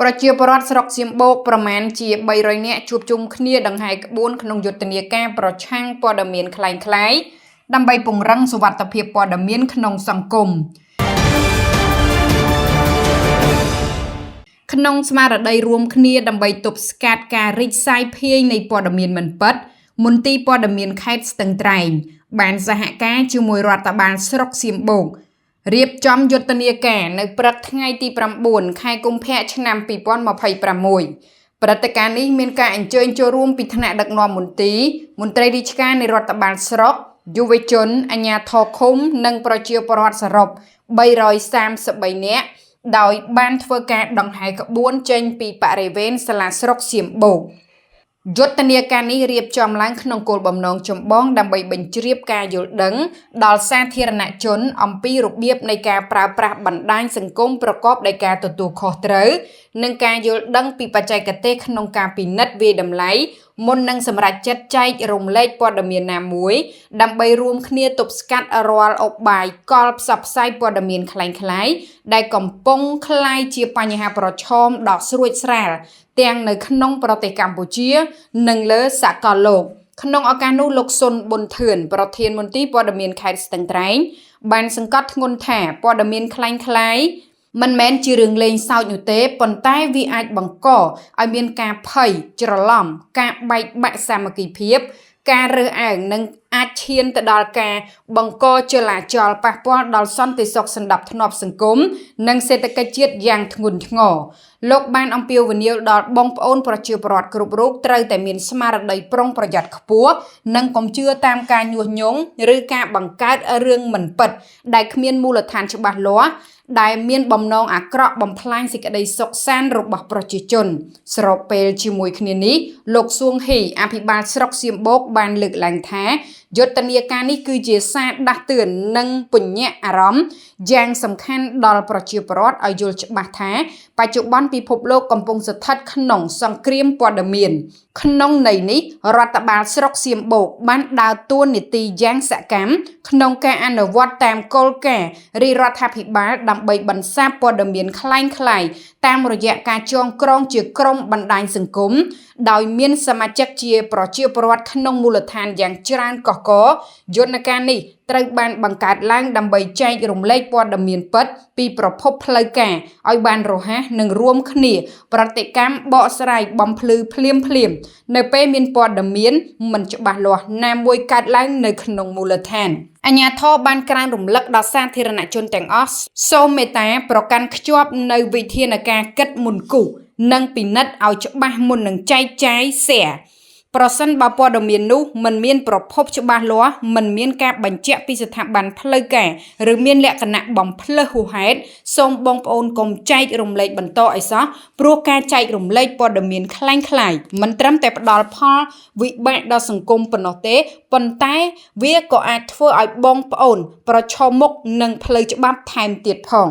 ប្រជាពលរដ្ឋស្រុកសៀមបូកប្រមាណជា300នាក់ជួបជុំគ្នាដង្ហែក្បួនក្នុងយុទ្ធនាការប្រឆាំងព័ត៌មានคล้ายៗដើម្បីពង្រឹងសុវត្ថិភាពព័ត៌មានក្នុងសង្គមក្នុងស្មារតីរួមគ្នាដើម្បីទប់ស្កាត់ការរីកសាយភាយនៃព័ត៌មានមិនពិតមន្ទីរព័ត៌មានខេត្តស្ទឹងត្រែងបានសហការជាមួយរដ្ឋបាលស្រុកសៀមបូករៀបចំយុទ្ធនាការនៅព្រឹកថ្ងៃទី9ខែកុម្ភៈឆ្នាំ2026ព្រឹត្តិការណ៍នេះមានការអញ្ជើញចូលរួមពីថ្នាក់ដឹកនាំមន្ទីរមន្ត្រីរាជការនៃរដ្ឋបាលស្រុកយុវជនអាជ្ញាធរឃុំនិងប្រជាពលរដ្ឋសរុប333នាក់ដោយបានធ្វើការដង្ហែក្បួនចេញពីបរិវេណសាលាស្រុកសៀមបូកយុទ្ធនាការនេះរៀបចំឡើងក្នុងគោលបំណងចម្បងដើម្បីបញ្ជ្រាបការយល់ដឹងដល់សាធារណជនអំពីរបៀបនៃការប្រើប្រាស់បណ្ដាញសង្គមប្រកបដោយការទទួលខុសត្រូវនិងការយល់ដឹងពីបច្ចេកទេសក្នុងការពិនិត្យវាយតម្លៃមុននឹងសម្រេចចិត្តចែករំលែកព័ត៌មានណាមួយដើម្បីរួមគ្នាទប់ស្កាត់រាល់ឧបាយកលផ្សព្វផ្សាយព័ត៌មានคล้ายៗដែលកំពុងคล้ายជាបញ្ហាប្រឈមដ៏ស្រួចស្រាលទាំងនៅក្នុងប្រទេសកម្ពុជានិងលើសកលលោកក្នុងឱកាសនោះលោកសុនប៊ុនធឿនប្រធានមន្ទីរព័ត៌មានខេត្តស្ទឹងត្រែងបានសង្កត់ធ្ងន់ថាព័ត៌មានคล้ายៗមិនមែនជារឿងលេងសើចនោះទេប៉ុន្តែវាអាចបង្កឲ្យមានការភ័យច្រឡំការបែកបាក់សាមគ្គីភាពការរើសអើងនិងអាចឈានទៅដល់ការបង្កចលាចលប៉ះពាល់ដល់សន្តិសុខសណ្ដាប់ធ្នាប់សង្គមនិងសេដ្ឋកិច្ចជាតិយ៉ាងធ្ងន់ធ្ងរលោកបានអំពាវនាវដល់បងប្អូនប្រជាពលរដ្ឋគ្រប់រូបត្រូវតែមានស្មារតីប្រុងប្រយ័ត្នខ្ពស់និងកុំជឿតាមការញុះញង់ឬការបង្កើតរឿងមិនពិតដែលគ្មានមូលដ្ឋានច្បាស់លាស់ដែលមានបំណងអាក្រក់បំផ្លាញសេចក្តីសុខសាន្តរបស់ប្រជាជនស្របពេលជាមួយគ្នានេះលោកសួងហ៊ីអភិបាលស្រុកសៀមបូកបានលើកឡើងថាយុទ្ធនាការនេះគឺជាសារដាស់តឿននិងពញ្ញាអារម្មណ៍យ៉ាងសំខាន់ដល់ប្រជាពលរដ្ឋឲ្យយល់ច្បាស់ថាបច្ចុប្បន្នពិភពលោកកំពុងស្ថិតក្នុងសង្គ្រាមព័ត៌មានក្នុងន័យនេះរដ្ឋបាលស្រុកសៀមបូកបានដើរតួនាទីយ៉ាងសកម្មក្នុងការអនុវត្តតាមគោលការណ៍រាជរដ្ឋាភិបាលដើម្បីបន្សាបព័ត៌មានคล้ายៗតាមរយៈការចងក្រងជាក្រុមបណ្ដាញសង្គមដោយមានសមាជិកជាប្រជាពលរដ្ឋក្នុងមូលដ្ឋានយ៉ាងច្រើនកកកយន្តការនេះត្រូវបានបង្កើតឡើងដើម្បីចែករំលែកព័ត៌មានពិតពីប្រភពផ្លូវការឲ្យបានរហ័សនិងរួមគ្នាប្រតិកម្មបកស្រាយបំភ្លឺភ្លាមនៅពេលមានព័ត៌មានមិនច្បាស់លាស់ណាមួយកើតឡើងនៅក្នុងមូលដ្ឋានអាជ្ញាធរបានក្រើនរំលឹកដល់សាធារណជនទាំងអស់សូមមេត្តាប្រកាន់ខ្ជាប់នៅវិធានការគិតមុនគូសនិងពិនិត្យឲ្យច្បាស់មុននឹងចែកចាយ shareប្រសិនបើព័ត៌មាននោះមិនមានប្រភពច្បាស់លាស់មិនមានការបញ្ជាក់ពីស្ថាប័នផ្លូវការឬមានលក្ខណៈបំភ្លើសហួសហេតុសូមបងប្អូនកុំចែករំលែកបន្តឲ្យសោះព្រោះការចែករំលែកព័ត៌មានคล้ายៗមិនត្រឹមតែផ្ដល់ផលវិបាកដល់សង្គមប៉ុណ្ណោះទេប៉ុន្តែវាក៏អាចធ្វើឲ្យបងប្អូនប្រឈមមុខនឹងផ្លូវច្បាប់ថែមទៀតផង